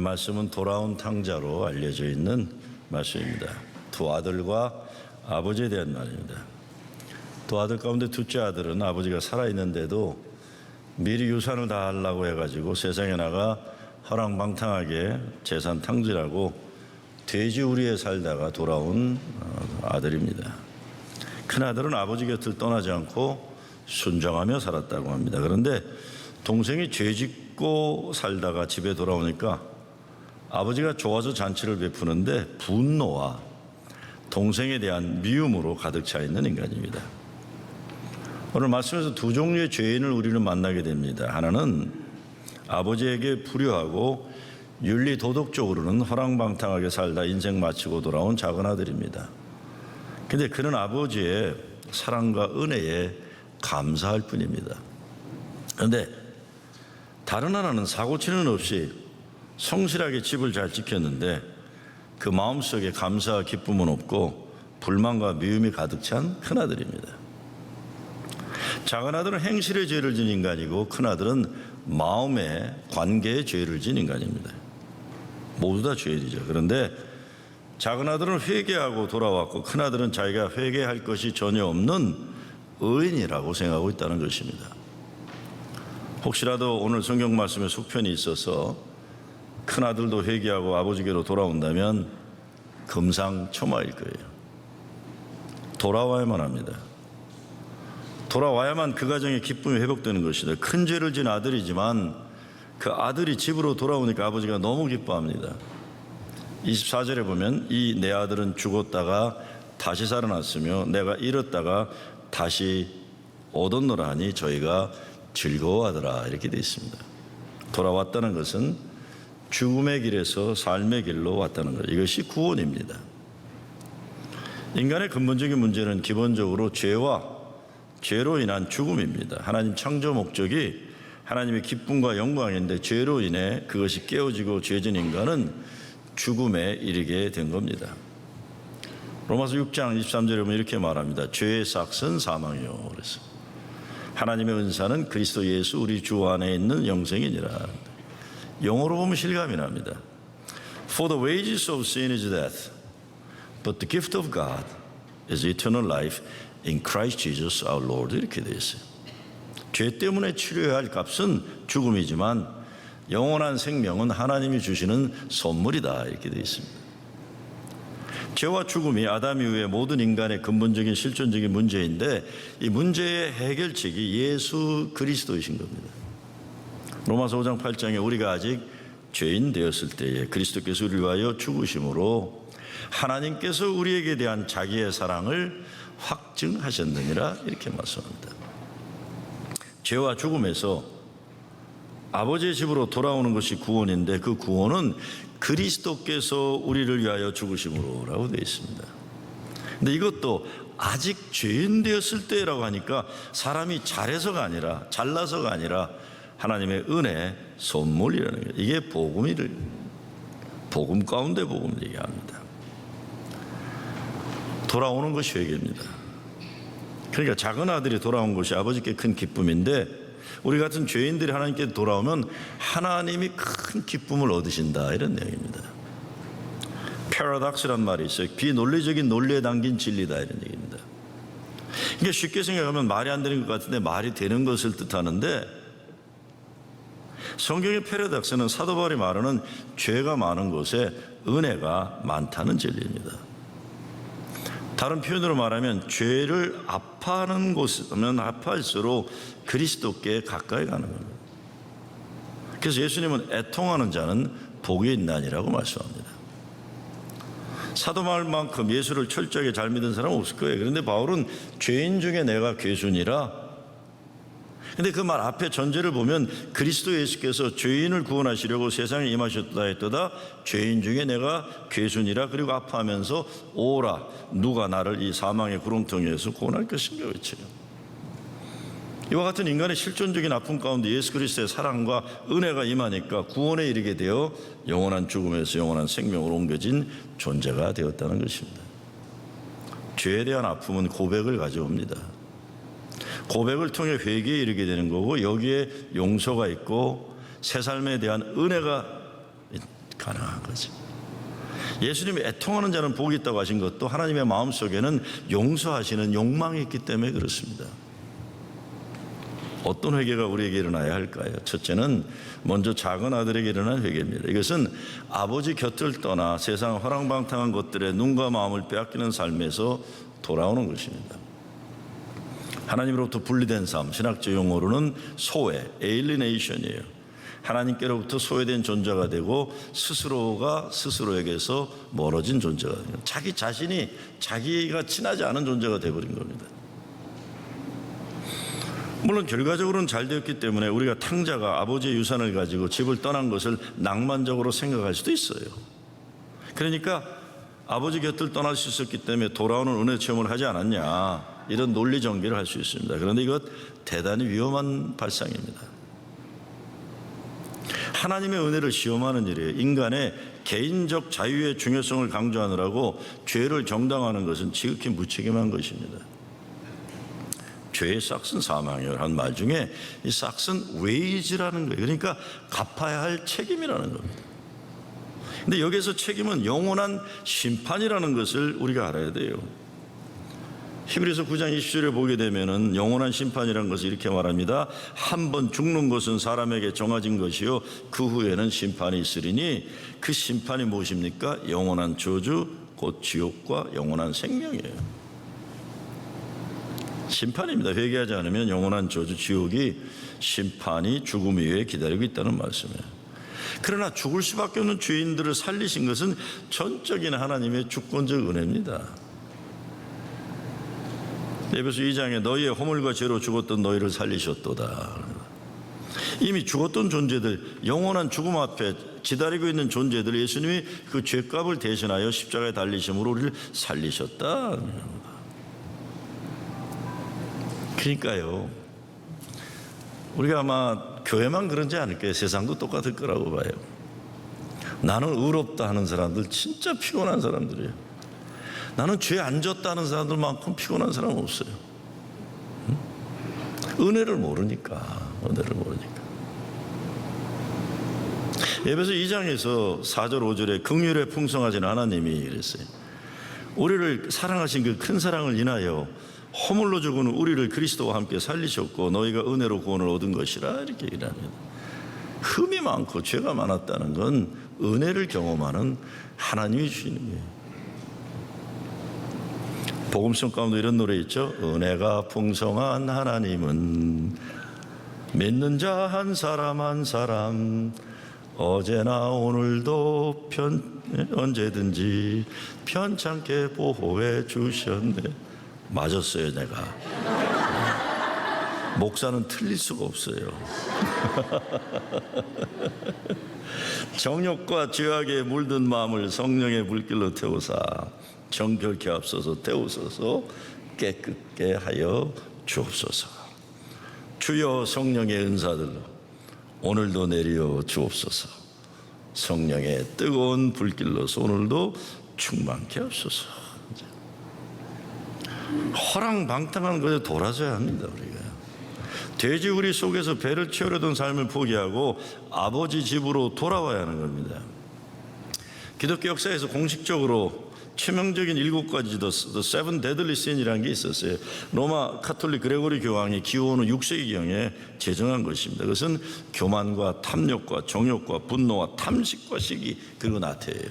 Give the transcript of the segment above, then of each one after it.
말씀은 돌아온 탕자로 알려져 있는 말씀입니다. 두 아들과 아버지에 대한 말입니다. 두 아들 가운데 둘째 아들은 아버지가 살아있는데도 미리 유산을 다 하려고 해가지고 세상에 나가 허랑방탕하게 재산 탕진하고 돼지우리에 살다가 돌아온 아들입니다. 큰아들은 아버지 곁을 떠나지 않고 순종하며 살았다고 합니다. 그런데 동생이 죄짓고 살다가 집에 돌아오니까 아버지가 좋아서 잔치를 베푸는데 분노와 동생에 대한 미움으로 가득 차 있는 인간입니다. 오늘 말씀에서 두 종류의 죄인을 우리는 만나게 됩니다. 하나는 아버지에게 불효하고 윤리 도덕적으로는 허랑방탕하게 살다 인생 마치고 돌아온 작은 아들입니다. 근데 그는 아버지의 사랑과 은혜에 감사할 뿐입니다. 그런데 다른 하나는 사고치는 없이 성실하게 집을 잘 지켰는데 그 마음속에 감사와 기쁨은 없고 불만과 미움이 가득 찬 큰아들입니다. 작은 아들은 행실의 죄를 진 인간이고 큰아들은 마음의 관계의 죄를 진 인간입니다. 모두 다 죄인이죠. 그런데 작은 아들은 회개하고 돌아왔고 큰아들은 자기가 회개할 것이 전혀 없는 의인이라고 생각하고 있다는 것입니다. 혹시라도 오늘 성경 말씀에 속편이 있어서 큰아들도 회개하고 아버지께로 돌아온다면 금상첨화일 거예요. 돌아와야만 합니다. 돌아와야만 그 가정의 기쁨이 회복되는 것이다. 큰 죄를 진 아들이지만 그 아들이 집으로 돌아오니까 아버지가 너무 기뻐합니다. 24절에 보면 이 내 아들은 죽었다가 다시 살아났으며 내가 잃었다가 다시 얻었노라 하니 저희가 즐거워하더라, 이렇게 되어 있습니다. 돌아왔다는 것은 죽음의 길에서 삶의 길로 왔다는 것, 이것이 구원입니다. 인간의 근본적인 문제는 기본적으로 죄로 인한 죽음입니다. 하나님 창조 목적이 하나님의 기쁨과 영광인데 죄로 인해 그것이 깨어지고 죄진 인간은 죽음에 이르게 된 겁니다. 로마서 6장 23절에 보면 이렇게 말합니다. 죄의 삭은 사망이요. 그래서 하나님의 은사는 그리스도 예수 우리 주 안에 있는 영생이니라. 영어로 보면 실감이 납니다. For the wages of sin is death, but the gift of God is eternal life in Christ Jesus our Lord. 이렇게 되어 있어요. 죄 때문에 치료해야 할 값은 죽음이지만 영원한 생명은 하나님이 주시는 선물이다, 이렇게 되어 있습니다. 죄와 죽음이 아담 이후의 모든 인간의 근본적인 실존적인 문제인데 이 문제의 해결책이 예수 그리스도이신 겁니다. 로마서 5장 8장에 우리가 아직 죄인 되었을 때에 그리스도께서 우리를 위하여 죽으심으로 하나님께서 우리에게 대한 자기의 사랑을 확증하셨느니라, 이렇게 말씀합니다. 죄와 죽음에서 아버지의 집으로 돌아오는 것이 구원인데 그 구원은 그리스도께서 우리를 위하여 죽으심으로라고 되어 있습니다. 근데 이것도 아직 죄인 되었을 때라고 하니까 사람이 잘해서가 아니라 잘나서가 아니라 하나님의 은혜 선물이라는 거예요. 이게 복음 가운데 복음을 얘기합니다. 돌아오는 것이 회개입니다. 그러니까 작은 아들이 돌아온 것이 아버지께 큰 기쁨인데 우리 같은 죄인들이 하나님께 돌아오면 하나님이 큰 기쁨을 얻으신다, 이런 내용입니다. 패러독스란 말이 있어요. 비논리적인 논리에 담긴 진리다, 이런 얘기입니다. 이게 쉽게 생각하면 말이 안 되는 것 같은데 말이 되는 것을 뜻하는데 성경의 패러독스는 사도 바울이 말하는 죄가 많은 곳에 은혜가 많다는 진리입니다. 다른 표현으로 말하면 죄를 아파하는 곳이면 아파할수록 그리스도께 가까이 가는 겁니다. 그래서 예수님은 애통하는 자는 복이 있나니라고 말씀합니다. 사도 바울만큼 예수를 철저하게 잘 믿은 사람은 없을 거예요. 그런데 바울은 죄인 중에 내가 괴순이라. 근데 그 말 앞에 전제를 보면 그리스도 예수께서 죄인을 구원하시려고 세상에 임하셨다 했도다. 죄인 중에 내가 괴순이라. 그리고 아파하면서 오라, 누가 나를 이 사망의 구렁텅이에서 구원할 것인가 외쳐요. 이와 같은 인간의 실존적인 아픔 가운데 예수 그리스도의 사랑과 은혜가 임하니까 구원에 이르게 되어 영원한 죽음에서 영원한 생명으로 옮겨진 존재가 되었다는 것입니다. 죄에 대한 아픔은 고백을 가져옵니다. 고백을 통해 회개에 이르게 되는 거고 여기에 용서가 있고 새 삶에 대한 은혜가 가능한 거죠. 예수님이 애통하는 자는 복이 있다고 하신 것도 하나님의 마음속에는 용서하시는 욕망이 있기 때문에 그렇습니다. 어떤 회개가 우리에게 일어나야 할까요? 첫째는 먼저 작은 아들에게 일어난 회개입니다. 이것은 아버지 곁을 떠나 세상 허랑방탕한 것들에 눈과 마음을 빼앗기는 삶에서 돌아오는 것입니다. 하나님으로부터 분리된 삶, 신학적 용어로는 소외, alienation 이에요. 하나님께로부터 소외된 존재가 되고 스스로가 스스로에게서 멀어진 존재가 돼요. 자기 자신이 자기가 친하지 않은 존재가 되어버린 겁니다. 물론 결과적으로는 잘 되었기 때문에 우리가 탕자가 아버지의 유산을 가지고 집을 떠난 것을 낭만적으로 생각할 수도 있어요. 그러니까 아버지 곁을 떠날 수 있었기 때문에 돌아오는 은혜 체험을 하지 않았냐, 이런 논리 전개를 할 수 있습니다. 그런데 이것 대단히 위험한 발상입니다. 하나님의 은혜를 시험하는 일이에요. 인간의 개인적 자유의 중요성을 강조하느라고 죄를 정당화하는 것은 지극히 무책임한 것입니다. 죄의 싹은 사망이라고 한 말 중에 이 싹은 웨이지라는 거예요. 그러니까 갚아야 할 책임이라는 겁니다. 근데 여기서 책임은 영원한 심판이라는 것을 우리가 알아야 돼요. 히브리서 9장 20절에 보게 되면은 영원한 심판이라는 것을 이렇게 말합니다. 한 번 죽는 것은 사람에게 정해진 것이요 그 후에는 심판이 있으리니 그 심판이 무엇입니까? 영원한 저주 곧 지옥과 영원한 생명이에요. 심판입니다. 회개하지 않으면 영원한 저주 지옥이 심판이 죽음 이후에 기다리고 있다는 말씀이에요. 그러나 죽을 수밖에 없는 죄인들을 살리신 것은 전적인 하나님의 주권적 은혜입니다. 에베소 2장에 너희의 허물과 죄로 죽었던 너희를 살리셨도다. 이미 죽었던 존재들, 영원한 죽음 앞에 기다리고 있는 존재들, 예수님이 그 죄값을 대신하여 십자가에 달리심으로 우리를 살리셨다. 그러니까요, 우리가 아마 교회만 그런지 않을까요? 세상도 똑같을 거라고 봐요. 나는 의롭다 하는 사람들 진짜 피곤한 사람들이에요. 나는 죄 안 졌다 하는 사람들만큼 피곤한 사람 없어요. 은혜를 모르니까. 에베소 2장에서 4절 5절에 긍휼에 풍성하신 하나님이 그랬어요. 우리를 사랑하신 그 큰 사랑을 인하여 허물로 죽은 우리를 그리스도와 함께 살리셨고 너희가 은혜로 구원을 얻은 것이라, 이렇게 얘기를 합니다. 흠이 많고 죄가 많았다는 건 은혜를 경험하는 하나님이 주시는 거예요. 복음성 가운데 이런 노래 있죠. 은혜가 풍성한 하나님은 믿는 자 한 사람 한 사람 어제나 오늘도 언제든지 편찮게 보호해 주셨네. 맞았어요, 내가. 목사는 틀릴 수가 없어요. 정욕과 죄악에 물든 마음을 성령의 불길로 태우사 정결케 앞서서 태우소서 깨끗게 하여 주옵소서. 주여 성령의 은사들로 오늘도 내려 주옵소서. 성령의 뜨거운 불길로서 오늘도 충만케 하옵소서. 허랑방탕한 것에 돌아서야 합니다. 우리가 돼지우리 속에서 배를 채우려던 삶을 포기하고 아버지 집으로 돌아와야 하는 겁니다. 기독교 역사에서 공식적으로 치명적인 7가지 The Seven Deadly Sin이라는 게 있었어요. 로마 카톨릭 그레고리 교황이 기원 후 6세기경에 제정한 것입니다. 그것은 교만과 탐욕과 정욕과 분노와 탐식과 시기 그리고 나태예요.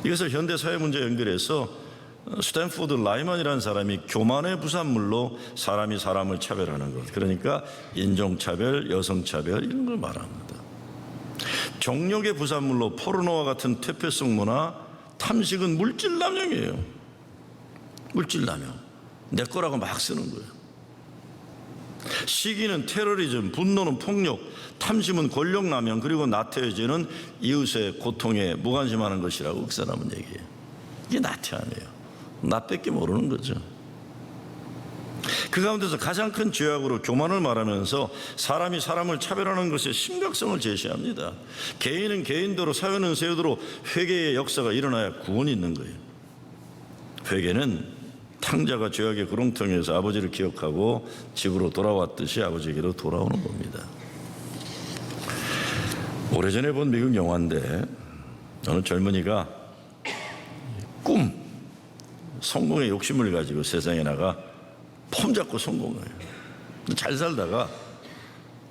이것을 현대 사회 문제에 연결해서 스탠포드 라이먼이라는 사람이 교만의 부산물로 사람이 사람을 차별하는 것, 그러니까 인종차별, 여성차별 이런 걸 말합니다. 정욕의 부산물로 포르노와 같은 퇴폐성 문화, 탐식은 물질남용이에요. 물질남용, 내 거라고 막 쓰는 거예요. 시기는 테러리즘, 분노는 폭력, 탐심은 권력남용, 그리고 나태해지는 이웃의 고통에 무관심하는 것이라고 그 사람은 얘기해요. 이게 나태함이에요. 나밖에 모르는 거죠. 그 가운데서 가장 큰 죄악으로 교만을 말하면서 사람이 사람을 차별하는 것의 심각성을 제시합니다. 개인은 개인대로, 사회는 사회대로 회개의 역사가 일어나야 구원이 있는 거예요. 회개는 탕자가 죄악의 구렁텅이에서 아버지를 기억하고 집으로 돌아왔듯이 아버지에게로 돌아오는 겁니다. 오래전에 본 미국 영화인데 어느 젊은이가 성공의 욕심을 가지고 세상에 나가 폼 잡고 성공해요. 잘 살다가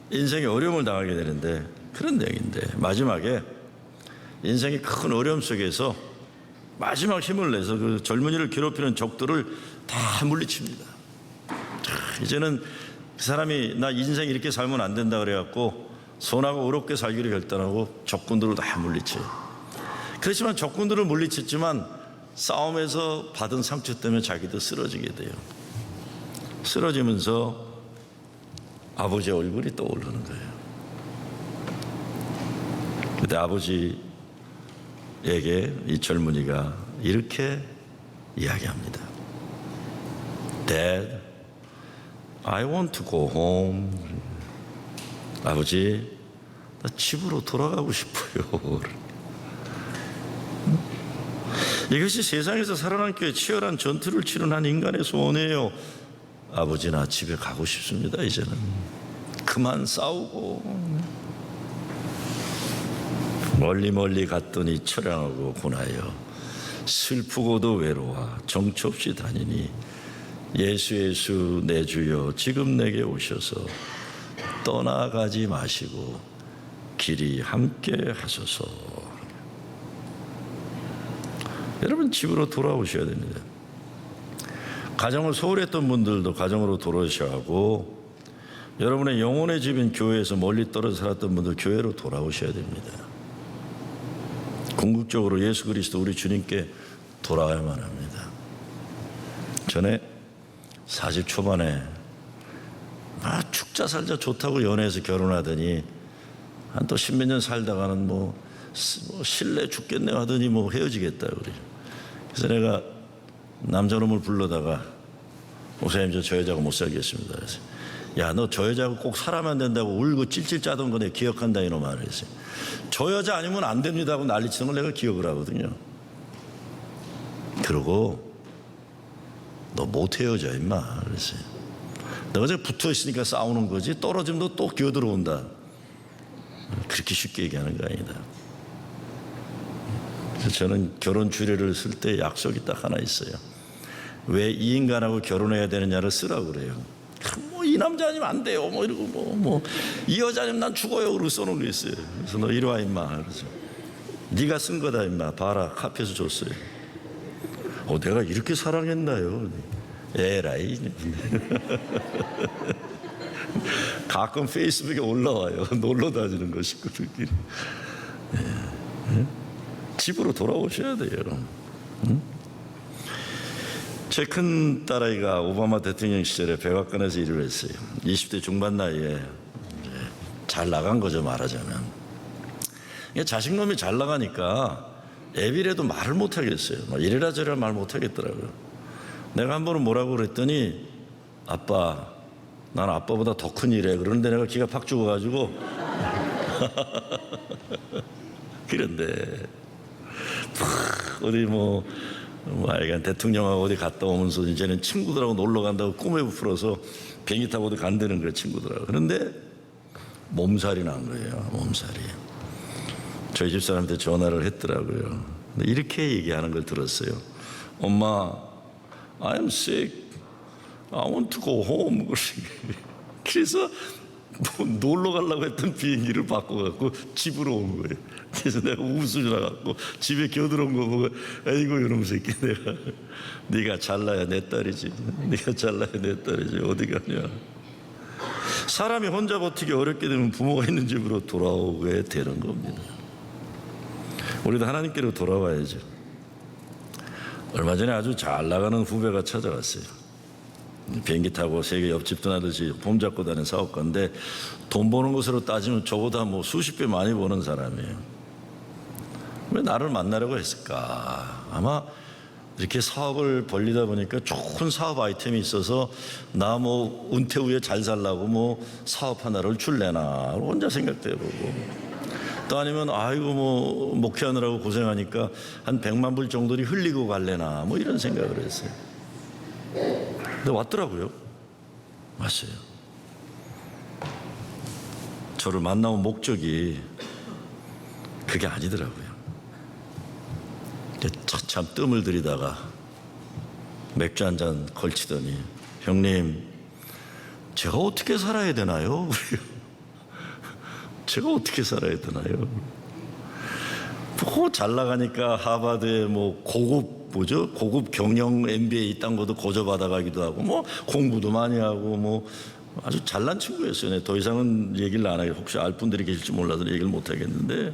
인생에 어려움을 당하게 되는데 그런 내용인데, 마지막에 인생의 큰 어려움 속에서 마지막 힘을 내서 그 젊은이를 괴롭히는 적들을 다 물리칩니다. 이제는 그 사람이 나 인생 이렇게 살면 안 된다 그래갖고 선하고 의롭게 살기로 결단하고 적군들을 다 물리쳐요. 그렇지만 적군들을 물리쳤지만 싸움에서 받은 상처 때문에 자기도 쓰러지게 돼요. 쓰러지면서 아버지의 얼굴이 떠오르는 거예요. 그때 아버지에게 이 젊은이가 이렇게 이야기합니다. Dad, I want to go home. 아버지, 나 집으로 돌아가고 싶어요. 이것이 세상에서 살아남기 위해 치열한 전투를 치른 한 인간의 소원이에요. 아버지, 나 집에 가고 싶습니다. 이제는 그만 싸우고. 멀리 갔더니 처량하고 고나여 슬프고도 외로워 정처 없이 다니니 예수 내 주여 지금 내게 오셔서 떠나가지 마시고 길이 함께 하소서. 여러분, 집으로 돌아오셔야 됩니다. 가정을 소홀히 했던 분들도 가정으로 돌아오셔야 하고, 여러분의 영혼의 집인 교회에서 멀리 떨어져 살았던 분들 교회로 돌아오셔야 됩니다. 궁극적으로 예수 그리스도 우리 주님께 돌아와야만 합니다. 전에 40 초반에 죽자 살자 좋다고 연애해서 결혼하더니 한 또 십몇 년 살다가는 뭐 실내 죽겠네 하더니 뭐 헤어지겠다 그래요. 그래서 내가 남자놈을 불러다가 목사님, 저 여자하고 못 살겠습니다. 그래서 야, 너 저 여자하고 꼭 살아만 된다고 울고 찔찔 짜던 거 내가 기억한다 이놈아. 그랬어요. 저 여자 아니면 안 됩니다 하고 난리치는 걸 내가 기억을 하거든요. 그러고 너 못 헤어져 임마 그랬어요. 너가 저기 붙어 있으니까 싸우는 거지, 떨어지면 너 또 기어들어온다. 그렇게 쉽게 얘기하는 거 아니다. 그래서 저는 결혼 주례를 쓸 때 약속이 딱 하나 있어요. 왜 이 인간하고 결혼해야 되느냐를 쓰라고 그래요. 뭐 이 남자 아니면 안 돼요 뭐 이러고 이 여자 아니면 난 죽어요 그러고 써놓은 게 있어요. 그래서 너 이리 와 임마. 그래서 네가 쓴 거다 임마. 봐라, 카피해서 줬어요. 내가 이렇게 사랑했나요? 에라이. 가끔 페이스북에 올라와요. 놀러 다니는 거 식구들끼리. 집으로 돌아오셔야 돼요. 제 큰 딸아이가 오바마 대통령 시절에 백악관에서 일을 했어요. 20대 중반 나이에 잘 나간 거죠, 말하자면. 자식놈이 잘 나가니까 애비라도 말을 못하겠어요. 이래라 저래라 말 못하겠더라고요. 내가 한 번은 뭐라고 그랬더니, 아빠, 난 아빠보다 더 큰 일해. 그러는데 내가 기가 팍 죽어가지고 그런데 어디 하여간 대통령하고 어디 갔다 오면서 이제는 친구들하고 놀러 간다고 꿈에 부풀어서 비행기 타고 어디 간다는 거예요, 친구들하고. 그런데 몸살이 난 거예요, 몸살이. 저희 집 사람한테 전화를 했더라고요. 근데 이렇게 얘기하는 걸 들었어요. 엄마, I'm sick. I want to go home. 그래서 놀러 가려고 했던 비행기를 바꿔갖고 집으로 온 거예요. 그래서 내가 웃으려 갖고 집에 겨들어온 거 보고, 아이고 이놈 새끼, 내가 네가 잘나야 내 딸이지, 네가 잘나야 내 딸이지, 어디 가냐. 사람이 혼자 버티기 어렵게 되면 부모가 있는 집으로 돌아오게 되는 겁니다. 우리도 하나님께로 돌아와야죠. 얼마 전에 아주 잘 나가는 후배가 찾아왔어요. 비행기 타고 세계 옆집 떠나듯이 폼 잡고 다니는 사업가인데, 돈 버는 것으로 따지면 저보다 수십 배 많이 버는 사람이에요. 왜 나를 만나려고 했을까? 아마 이렇게 사업을 벌리다 보니까 좋은 사업 아이템이 있어서 나 은퇴 후에 잘 살라고 사업 하나를 줄래나 혼자 생각도 해보고, 또 아니면 아이고 목회하느라고 고생하니까 한 100만 불 정도를 흘리고 갈래나 이런 생각을 했어요. 근데 왔더라고요. 왔어요. 저를 만나온 목적이 그게 아니더라고요. 차참 뜸을 들이다가 맥주 한 잔 걸치더니 형님 제가 어떻게 살아야 되나요? 제가 어떻게 살아야 되나요? 뭐 잘 나가니까 하버드에 뭐 고급 경영 MBA 이딴 것도 고저 받아가기도 하고 뭐 공부도 많이 하고 뭐 아주 잘난 친구였어요. 네, 더 이상은 얘기를 안 하겠어요. 혹시 알 분들이 계실지 몰라서 얘기를 못 하겠는데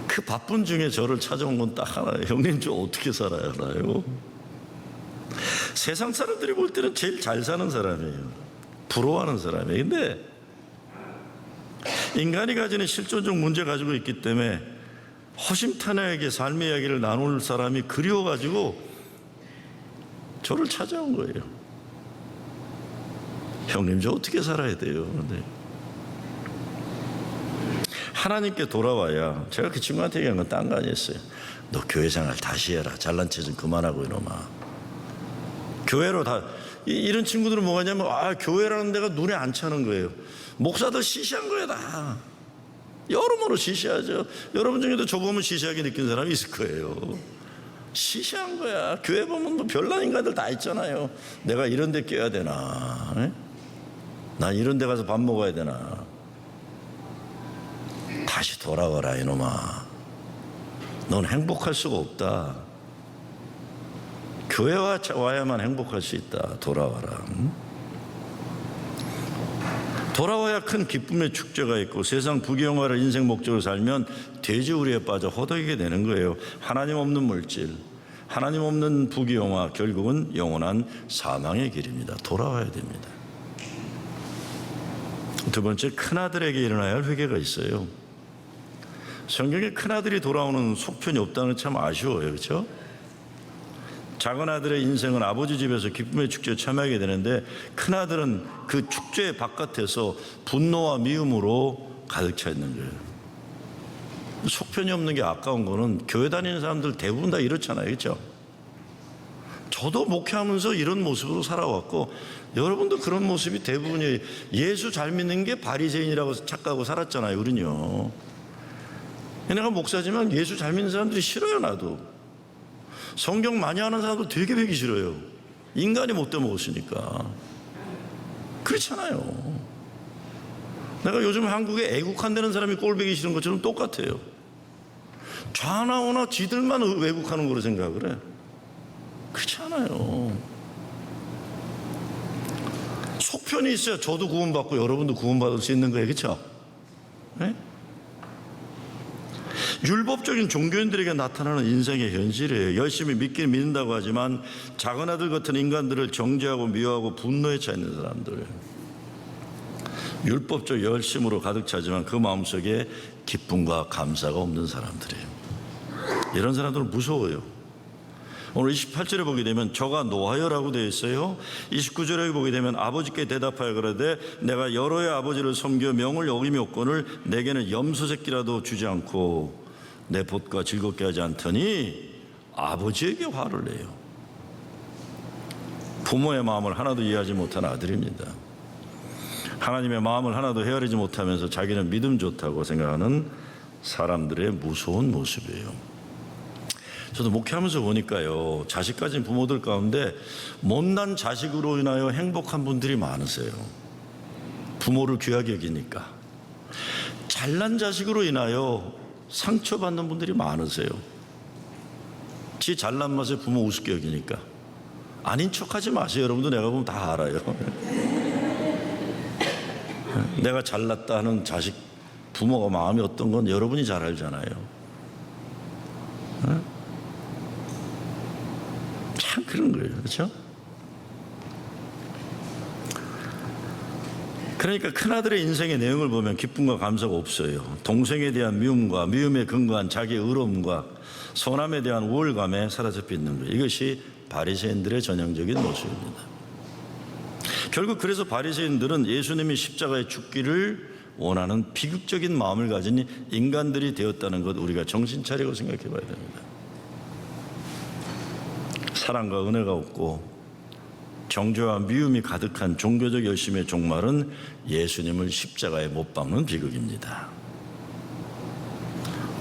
그 바쁜 중에 저를 찾아온 건 딱 하나예요. 형님 저 어떻게 살아야 하나요? 세상 사람들이 볼 때는 제일 잘 사는 사람이에요. 부러워하는 사람이에요. 근데 인간이 가지는 실존적 문제 가지고 있기 때문에 허심탄회하게 삶의 이야기를 나눌 사람이 그리워가지고 저를 찾아온 거예요. 형님 저 어떻게 살아야 돼요? 근데 하나님께 돌아와야 제가 그 친구한테 얘기한 건 딴 거 아니었어요. 너 교회 생활 다시 해라. 잘난 체 좀 그만하고 이놈아. 교회로 다 이런 친구들은 뭐가 있냐면 교회라는 데가 눈에 안 차는 거예요. 목사도 시시한 거예요 다. 여러모로 시시하죠. 여러분 중에도 저 보면 시시하게 느낀 사람이 있을 거예요. 시시한 거야. 교회 보면 뭐 별난 인간들 다 있잖아요. 내가 이런 데 껴야 되나? 에? 난 이런 데 가서 밥 먹어야 되나? 다시 돌아와라 이놈아. 넌 행복할 수가 없다. 교회 와야만 행복할 수 있다. 돌아와라. 돌아와야 큰 기쁨의 축제가 있고 세상 부귀영화를 인생 목적으로 살면 돼지우리에 빠져 허덕이게 되는 거예요. 하나님 없는 물질, 하나님 없는 부귀영화, 결국은 영원한 사망의 길입니다. 돌아와야 됩니다. 두 번째, 큰아들에게 일어나야 할 회개가 있어요. 성경에 큰아들이 돌아오는 속편이 없다는 게 참 아쉬워요. 그렇죠? 작은 아들의 인생은 아버지 집에서 기쁨의 축제에 참여하게 되는데 큰아들은 그 축제 바깥에서 분노와 미움으로 가득 차 있는 거예요. 속편이 없는 게 아까운 거는 교회 다니는 사람들 대부분 다 이렇잖아요. 그렇죠? 저도 목회하면서 이런 모습으로 살아왔고 여러분도 그런 모습이 대부분이에요. 예수 잘 믿는 게 바리새인이라고 착각하고 살았잖아요. 우리는요. 내가 목사지만 예수 잘 믿는 사람들이 싫어요. 나도. 성경 많이 하는 사람도 되게 배기 싫어요. 인간이 못돼 먹었으니까. 그렇잖아요. 내가 요즘 한국에 애국한다는 사람이 꼴배기 싫은 것처럼 똑같아요. 좌나우나 지들만 왜곡하는 거로 생각을 해. 그렇지 않아요. 속편이 있어야 저도 구원받고 여러분도 구원받을 수 있는 거예요. 그렇죠? 네? 율법적인 종교인들에게 나타나는 인생의 현실이에요. 열심히 믿긴 믿는다고 하지만 작은 아들 같은 인간들을 정죄하고 미워하고 분노에 차 있는 사람들, 율법적 열심으로 가득 차지만 그 마음속에 기쁨과 감사가 없는 사람들이에요. 이런 사람들은 무서워요. 오늘 28절에 보게 되면 저가 노하여라고 되어 있어요. 29절에 보게 되면 아버지께 대답하여 그러되 내가 여러의 아버지를 섬겨 명을 어기며거늘 내게는 염소 새끼라도 주지 않고 내 봇과 즐겁게 하지 않더니 아버지에게 화를 내요. 부모의 마음을 하나도 이해하지 못한 아들입니다. 하나님의 마음을 하나도 헤아리지 못하면서 자기는 믿음 좋다고 생각하는 사람들의 무서운 모습이에요. 저도 목회하면서 보니까요, 자식 가진 부모들 가운데 못난 자식으로 인하여 행복한 분들이 많으세요. 부모를 귀하게 여기니까. 잘난 자식으로 인하여 상처받는 분들이 많으세요. 지 잘난 맛에 부모 우습게 여기니까. 아닌 척하지 마세요. 여러분도 내가 보면 다 알아요. 내가 잘났다 하는 자식 부모가 마음이 어떤 건 여러분이 잘 알잖아요. 참 그런 거예요. 그렇죠? 그러니까 큰아들의 인생의 내용을 보면 기쁨과 감사가 없어요. 동생에 대한 미움과 미움에 근거한 자기의 의로움과 선함에 대한 우월감에 사로잡혀 있는 거예요. 이것이 바리새인들의 전형적인 모습입니다. 결국 그래서 바리새인들은 예수님이 십자가에 죽기를 원하는 비극적인 마음을 가진 인간들이 되었다는 것, 우리가 정신 차리고 생각해 봐야 됩니다. 사랑과 은혜가 없고 정죄와 미움이 가득한 종교적 열심의 종말은 예수님을 십자가에 못 박는 비극입니다.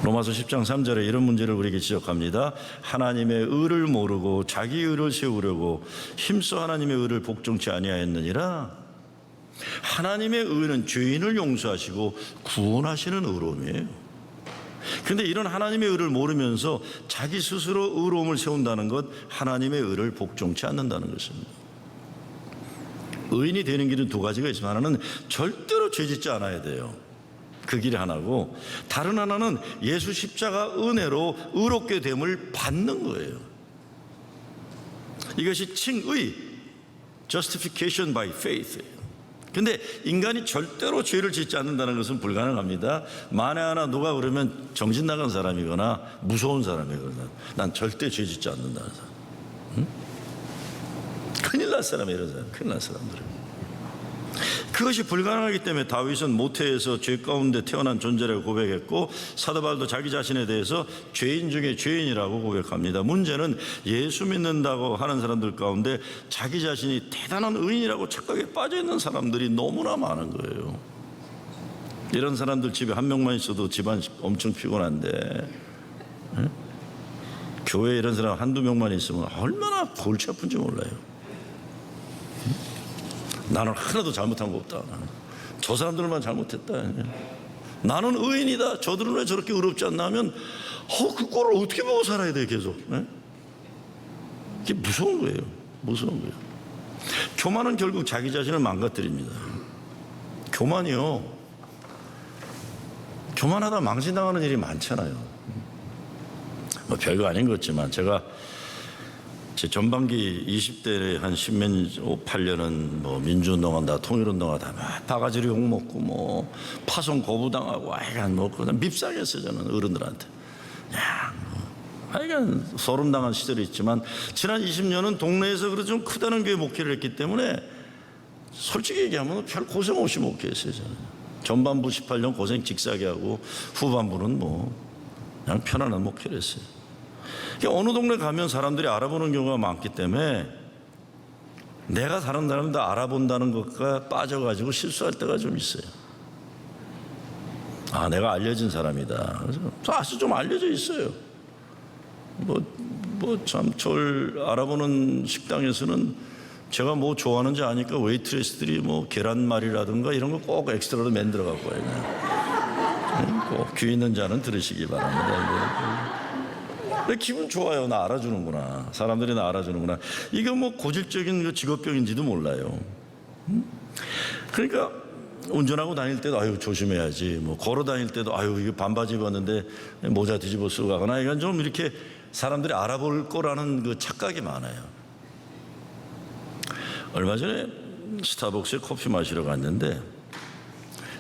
로마서 10장 3절에 이런 문제를 우리에게 지적합니다. 하나님의 의를 모르고 자기 의를 세우려고 힘써 하나님의 의를 복종치 아니하였느니라. 하나님의 의는 죄인을 용서하시고 구원하시는 의로움이에요. 그런데 이런 하나님의 의를 모르면서 자기 스스로 의로움을 세운다는 것, 하나님의 의를 복종치 않는다는 것입니다. 의인이 되는 길은 두 가지가 있지만, 하나는 절대로 죄짓지 않아야 돼요. 그 길이 하나고, 다른 하나는 예수 십자가 은혜로 의롭게 됨을 받는 거예요. 이것이 칭의, justification by faith. 근데 인간이 절대로 죄를 짓지 않는다는 것은 불가능합니다. 만에 하나 누가 그러면 정신 나간 사람이거나 무서운 사람이거나, 난 절대 죄 짓지 않는다는 사람. 응? 큰일 날 사람이에요. 이런 사람, 큰일 날 사람들은. 그것이 불가능하기 때문에 다윗은 모태에서 죄 가운데 태어난 존재라고 고백했고, 사도 바울도 자기 자신에 대해서 죄인 중에 죄인이라고 고백합니다. 문제는 예수 믿는다고 하는 사람들 가운데 자기 자신이 대단한 의인이라고 착각에 빠져있는 사람들이 너무나 많은 거예요. 이런 사람들 집에 한 명만 있어도 집안 엄청 피곤한데, 응? 교회에 이런 사람 한두 명만 있으면 얼마나 골치 아픈지 몰라요. 나는 하나도 잘못한 거 없다. 저 사람들만 잘못했다. 나는 의인이다. 저들은 왜 저렇게 의롭지 않나 하면 그 꼴을 어떻게 보고 살아야 돼 계속. 이게 무서운 거예요. 무서운 거예요. 교만은 결국 자기 자신을 망가뜨립니다. 교만이요, 교만하다 망신당하는 일이 많잖아요. 뭐 별거 아닌 것 같지만, 제가 제 전반기 20대에 한 8년은 뭐 민주운동한다, 통일운동하다, 막 바가지로 욕먹고 뭐 파송 거부당하고, 아이간 뭐 그냥 밉상했어요. 저는 어른들한테. 아이간 소름당한 시절이 있지만, 지난 20년은 동네에서 그래도 좀 크다는 교회 목회를 했기 때문에 솔직히 얘기하면 별 고생 없이 목회했어요. 저는 전반부 18년 고생 직사게 하고, 후반부는 뭐 그냥 편안한 목회를 했어요. 어느 동네 가면 사람들이 알아보는 경우가 많기 때문에 내가 다른 사람들 알아본다는 것과 빠져가지고 실수할 때가 좀 있어요. 아, 내가 알려진 사람이다. 그래서 아주 좀 알려져 있어요. 참 저를 알아보는 식당에서는 제가 뭐 좋아하는지 아니까 웨이트레스들이 뭐 계란말이라든가 이런 거 꼭 엑스트라로 만들어 갖고 와요. 꼭 귀 있는 자는 들으시기 바랍니다. 기분 좋아요. 나 알아주는구나. 사람들이 나 알아주는구나. 이거 뭐 고질적인 직업병인지도 몰라요. 그러니까 운전하고 다닐 때도 아유 조심해야지, 뭐 걸어 다닐 때도 아유 이거 반바지 입었는데 모자 뒤집어 쓰고 가거나, 이건 좀 이렇게 사람들이 알아볼 거라는 그 착각이 많아요. 얼마 전에 스타벅스에 커피 마시러 갔는데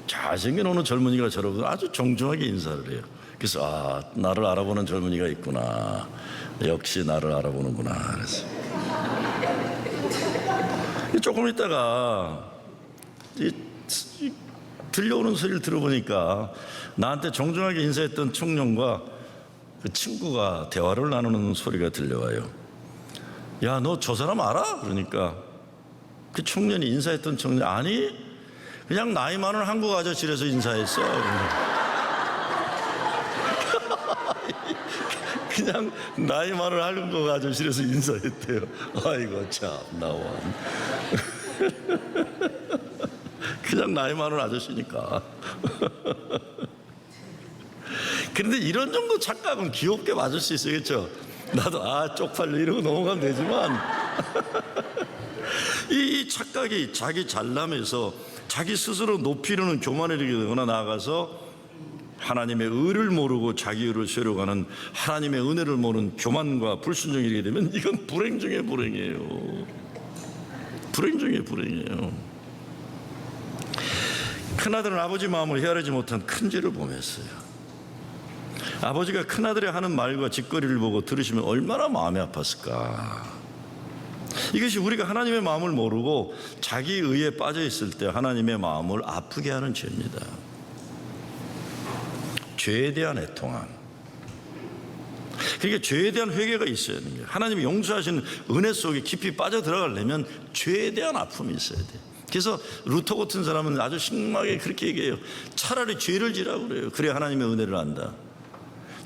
잘생긴 어느 젊은이가 저러고 아주 정중하게 인사를 해요. 그래서 나를 알아보는 젊은이가 있구나. 역시 나를 알아보는구나. 그래서 조금 있다가 들려오는 소리를 들어보니까 나한테 정중하게 인사했던 청년과 그 친구가 대화를 나누는 소리가 들려와요. 야, 너 저 사람 알아? 그러니까 그 청년이, 인사했던 청년, 아니 그냥 나이 많은 한국 아저씨라서 인사했어. 그냥 나이 많은 한국 아저씨라서 인사했대요. 아이고 참 나와. 그냥 나이 많은 아저씨니까. 그런데 이런 정도 착각은 귀엽게 맞을 수 있어요. 나도 쪽팔려 이러고 넘어가면 되지만 이 착각이 자기 잘남에서 자기 스스로 높이려는 교만에 이르게 되거나, 나아가서 하나님의 의를 모르고 자기 의를 세려가는 하나님의 은혜를 모르는 교만과 불순종이 이르게 되면 이건 불행 중에 불행이에요. 불행 중에 불행이에요. 큰아들은 아버지 마음을 헤아리지 못한 큰 죄를 범했어요. 아버지가 큰아들이 하는 말과 짓거리를 보고 들으시면 얼마나 마음이 아팠을까. 이것이 우리가 하나님의 마음을 모르고 자기 의에 빠져 있을 때 하나님의 마음을 아프게 하는 죄입니다. 죄에 대한 애통함. 그러니까 죄에 대한 회개가 있어야 하는 거예요. 하나님이 용서하시는 은혜 속에 깊이 빠져 들어가려면 죄에 대한 아픔이 있어야 돼요. 그래서 루터 같은 사람은 아주 심하게 그렇게 얘기해요. 차라리 죄를 지라고 그래요. 그래야 하나님의 은혜를 안다.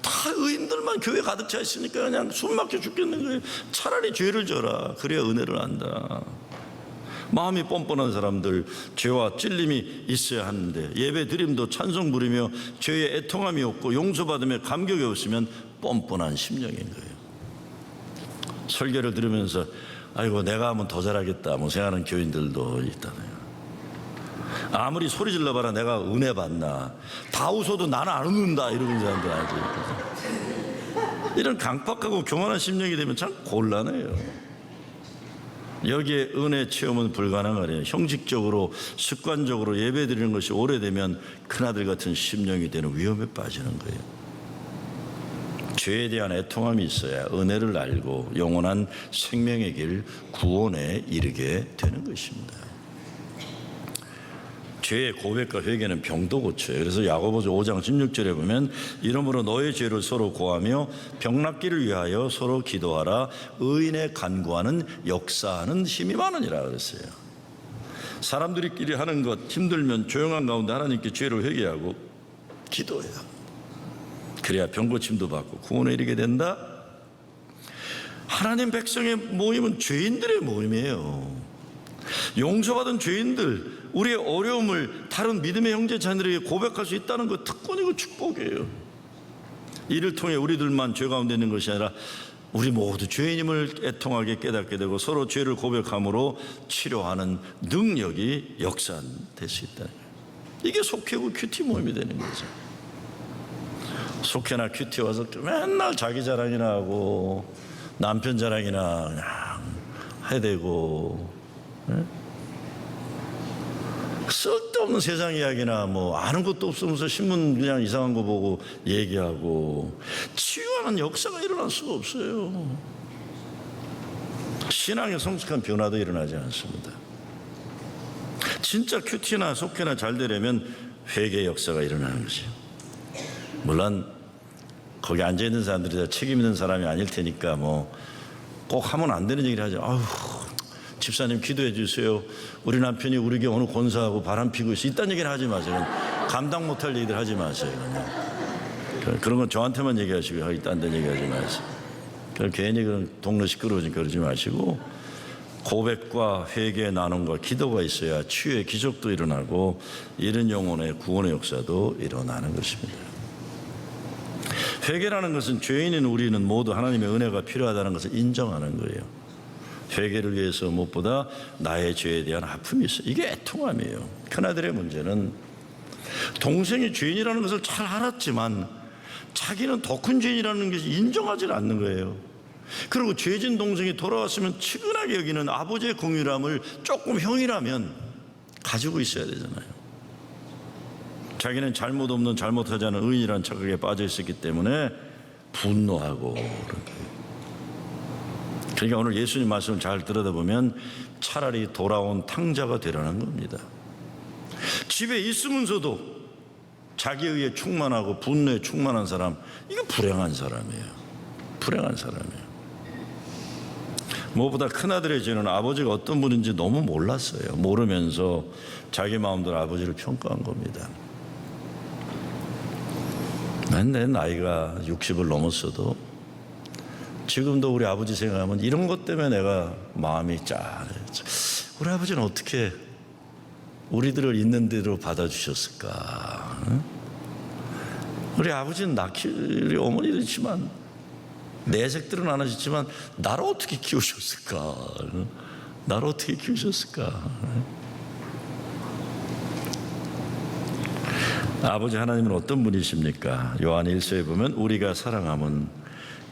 다 의인들만 교회 가득 차 있으니까 그냥 숨 막혀 죽겠는 거예요. 차라리 죄를 져라. 그래야 은혜를 안다. 마음이 뻔뻔한 사람들, 죄와 찔림이 있어야 하는데, 예배 드림도 찬송 부리며 죄의 애통함이 없고 용서받으며 감격이 없으면 뻔뻔한 심령인 거예요. 설교를 들으면서 아이고 내가 하면 더 잘하겠다 뭐 생각하는 교인들도 있잖아요. 아무리 소리 질러봐라 내가 은혜 받나, 다 웃어도 나는 안 웃는다 이러는 사람들 아직 있거든요. 이런 강팍하고 교만한 심령이 되면 참 곤란해요. 여기에 은혜 체험은 불가능하래요. 형식적으로 습관적으로 예배 드리는 것이 오래되면 큰아들 같은 심령이 되는 위험에 빠지는 거예요. 죄에 대한 애통함이 있어야 은혜를 알고 영원한 생명의 길 구원에 이르게 되는 것입니다. 죄의 고백과 회개는 병도 고쳐요. 그래서 야고보서 5장 16절에 보면 이러므로 너의 죄를 서로 고하며 병 낫기를 위하여 서로 기도하라. 의인의 간구하는 역사하는 힘이 많으니라 그랬어요. 사람들끼리 하는 것 힘들면 조용한 가운데 하나님께 죄를 회개하고 기도해야, 그래야 병 고침도 받고 구원에 이르게 된다. 하나님 백성의 모임은 죄인들의 모임이에요. 용서받은 죄인들, 우리의 어려움을 다른 믿음의 형제 자녀들에게 고백할 수 있다는 것 특권이고 축복이에요. 이를 통해 우리들만 죄 가운데 있는 것이 아니라 우리 모두 죄인임을 애통하게 깨닫게 되고 서로 죄를 고백함으로 치료하는 능력이 역사될 수 있다. 이게 속회고 큐티 모임이 되는 거죠. 속회나 큐티 와서 맨날 자기 자랑이나 하고 남편 자랑이나 그냥 해대고, 쓸데없는 세상 이야기나 뭐 아는 것도 없으면서 신문 그냥 이상한 거 보고 얘기하고, 치유하는 역사가 일어날 수가 없어요. 신앙의 성숙한 변화도 일어나지 않습니다. 진짜 큐티나 속회나 잘 되려면 회개의 역사가 일어나는 거죠. 물론 거기 앉아있는 사람들이 다 책임 있는 사람이 아닐 테니까 뭐 꼭 하면 안 되는 얘기를 하죠. 아유, 집사님 기도해 주세요. 우리 남편이 우리에게 어느 권사하고 바람 피고 있어. 이딴 얘기를 하지 마세요. 감당 못할 얘기들 하지 마세요. 그런 건 저한테만 얘기하시고요. 이딴 데 얘기하지 마세요. 괜히 그런 동네 시끄러우니까 그러지 마시고, 고백과 회개의 나눔과 기도가 있어야 치유의 기적도 일어나고 잃은 영혼의 구원의 역사도 일어나는 것입니다. 회개라는 것은 죄인인 우리는 모두 하나님의 은혜가 필요하다는 것을 인정하는 거예요. 회개를 위해서 무엇보다 나의 죄에 대한 아픔이 있어요. 이게 애통함이에요. 큰아들의 문제는 동생이 죄인이라는 것을 잘 알았지만 자기는 더 큰 죄인이라는 것을 인정하지 않는 거예요. 그리고 죄진 동생이 돌아왔으면 측은하게 여기는 아버지의 공의함을 조금 형이라면 가지고 있어야 되잖아요. 자기는 잘못 없는 잘못하지 않은 의인이라는 착각에 빠져 있었기 때문에 분노하고 그런 거예요. 그러니까 오늘 예수님 말씀을 잘 들여다보면 차라리 돌아온 탕자가 되라는 겁니다. 집에 있으면서도 자기에 의해 충만하고 분노에 충만한 사람, 이거 불행한 사람이에요. 불행한 사람이에요. 무엇보다 큰아들의 죄는 아버지가 어떤 분인지 너무 몰랐어요. 모르면서 자기 마음대로 아버지를 평가한 겁니다. 내 나이가 60을 넘었어도 지금도 우리 아버지 생각하면 이런 것 때문에 내가 마음이 짠해요. 우리 아버지는 어떻게 우리들을 있는 대로 받아주셨을까? 우리 아버지는 우리 어머니들이지만 내색들은 안 하셨지만 나를 어떻게 키우셨을까? 나를 어떻게 키우셨을까? 아버지 하나님은 어떤 분이십니까? 요한 1서에 보면 우리가 사랑함은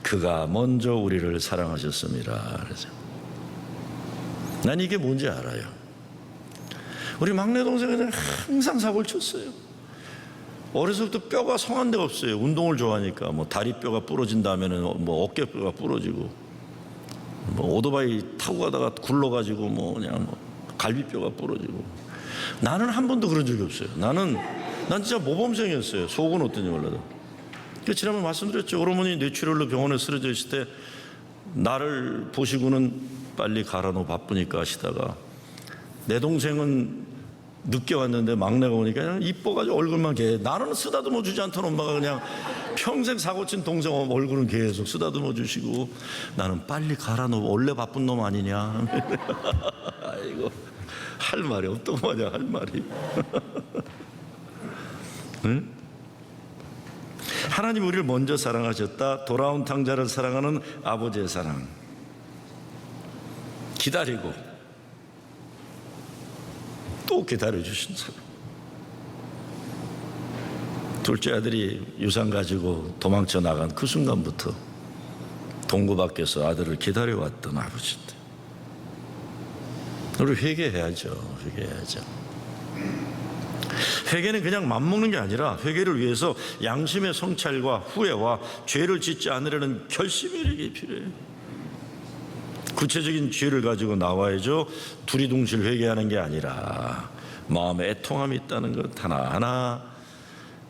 그가 먼저 우리를 사랑하셨습니다. 그래서 난 이게 뭔지 알아요. 우리 막내 동생은 항상 사고를 쳤어요. 어려서부터 뼈가 성한 데가 없어요. 운동을 좋아하니까 뭐 다리뼈가 부러진다면은 뭐 어깨뼈가 부러지고, 뭐 오토바이 타고 가다가 굴러가지고 뭐 그냥 뭐 갈비뼈가 부러지고. 나는 한 번도 그런 적이 없어요. 난 진짜 모범생이었어요. 속은 어떤지 몰라도. 지난번 말씀드렸죠. 어머니 뇌출혈로 병원에 쓰러져 있을 때 나를 보시고는 빨리 가라 너 바쁘니까 하시다가 내 동생은 늦게 왔는데 막내가 오니까 그냥 이뻐가지고 얼굴만 나는 쓰다듬어 주지 않던 엄마가 그냥 평생 사고친 동생 얼굴은 계속 쓰다듬어 주시고 나는 빨리 가라 너 원래 바쁜 놈 아니냐. 아이고 할 말이 없더만요. 할 말이. 응? 하나님 우리를 먼저 사랑하셨다. 돌아온 탕자를 사랑하는 아버지의 사랑. 기다리고 또 기다려주신 사람. 둘째 아들이 유산 가지고 도망쳐 나간 그 순간부터 동구 밖에서 아들을 기다려왔던 아버지인데 우리 회개해야죠. 회개해야죠. 회개는 그냥 맘먹는 게 아니라 회개를 위해서 양심의 성찰과 후회와 죄를 짓지 않으려는 결심이 필요해요. 구체적인 죄를 가지고 나와야죠. 두리둥실 회개하는 게 아니라 마음에 애통함이 있다는 것 하나하나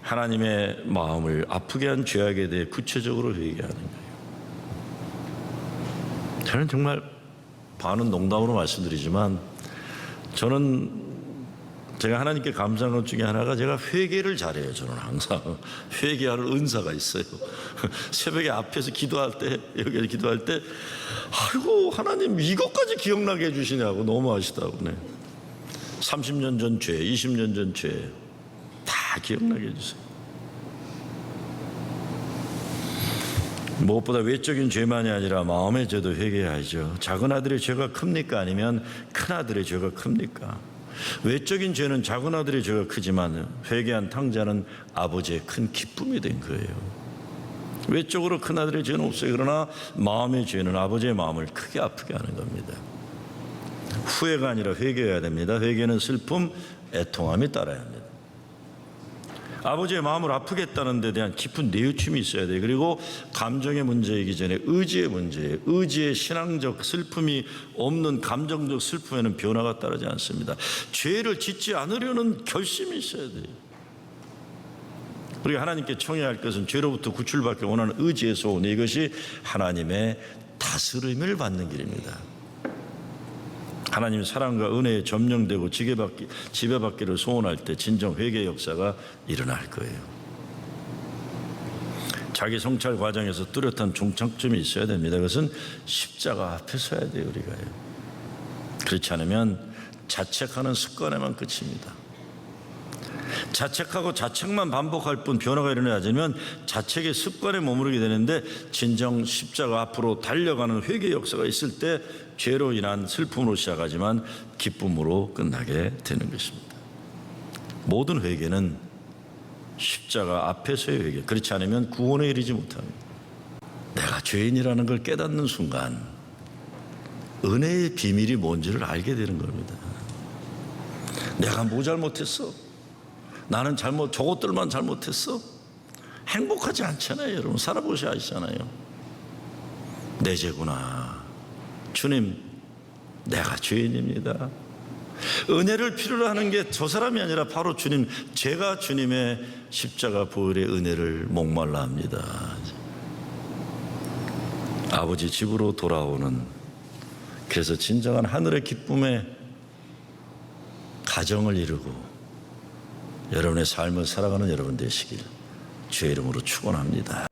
하나님의 마음을 아프게 한 죄악에 대해 구체적으로 회개하는 거예요. 저는 정말 반은 농담으로 말씀드리지만 저는 제가 하나님께 감사한 것 중에 하나가 제가 회개를 잘해요. 저는 항상 회개하는 은사가 있어요. 새벽에 앞에서 기도할 때 여기 기도할 때 아이고 하나님 이것까지 기억나게 해주시냐고 너무 하시다고. 30년 전 죄, 20년 전 죄 다 기억나게 해주세요. 무엇보다 외적인 죄만이 아니라 마음의 죄도 회개해야죠. 작은 아들의 죄가 큽니까? 아니면 큰 아들의 죄가 큽니까? 외적인 죄는 작은 아들의 죄가 크지만 회개한 탕자는 아버지의 큰 기쁨이 된 거예요. 외적으로 큰 아들의 죄는 없어요. 그러나 마음의 죄는 아버지의 마음을 크게 아프게 하는 겁니다. 후회가 아니라 회개해야 됩니다. 회개는 슬픔, 애통함이 따라야 합니다. 아버지의 마음을 아프게 했다는 데 대한 깊은 뉘우침이 있어야 돼요. 그리고 감정의 문제이기 전에 의지의 문제예요. 의지의 신앙적 슬픔이 없는 감정적 슬픔에는 변화가 따르지 않습니다. 죄를 짓지 않으려는 결심이 있어야 돼요. 우리가 하나님께 청해야 할 것은 죄로부터 구출받기 원하는 의지의 소원, 이것이 하나님의 다스림을 받는 길입니다. 하나님 사랑과 은혜에 점령되고 지배받기를 소원할 때 진정 회개의 역사가 일어날 거예요. 자기 성찰 과정에서 뚜렷한 종착점이 있어야 됩니다. 그것은 십자가 앞에 서야 돼요. 우리가요. 그렇지 않으면 자책하는 습관에만 그칩니다. 자책하고 자책만 반복할 뿐 변화가 일어나지 않으면 자책의 습관에 머무르게 되는데 진정 십자가 앞으로 달려가는 회개의 역사가 있을 때 죄로 인한 슬픔으로 시작하지만 기쁨으로 끝나게 되는 것입니다. 모든 회개는 십자가 앞에서의 회개, 그렇지 않으면 구원에 이르지 못합니다. 내가 죄인이라는 걸 깨닫는 순간 은혜의 비밀이 뭔지를 알게 되는 겁니다. 내가 뭐 잘못했어? 나는 저것들만 잘못했어? 행복하지 않잖아요. 여러분 살아보셔야 아시잖아요. 내 죄구나. 주님, 내가 죄인입니다. 은혜를 필요로 하는 게 저 사람이 아니라 바로 주님, 제가 주님의 십자가 보혈의 은혜를 목말라 합니다. 아버지 집으로 돌아오는, 그래서 진정한 하늘의 기쁨의 가정을 이루고 여러분의 삶을 살아가는 여러분 되시길 주의 이름으로 축원합니다.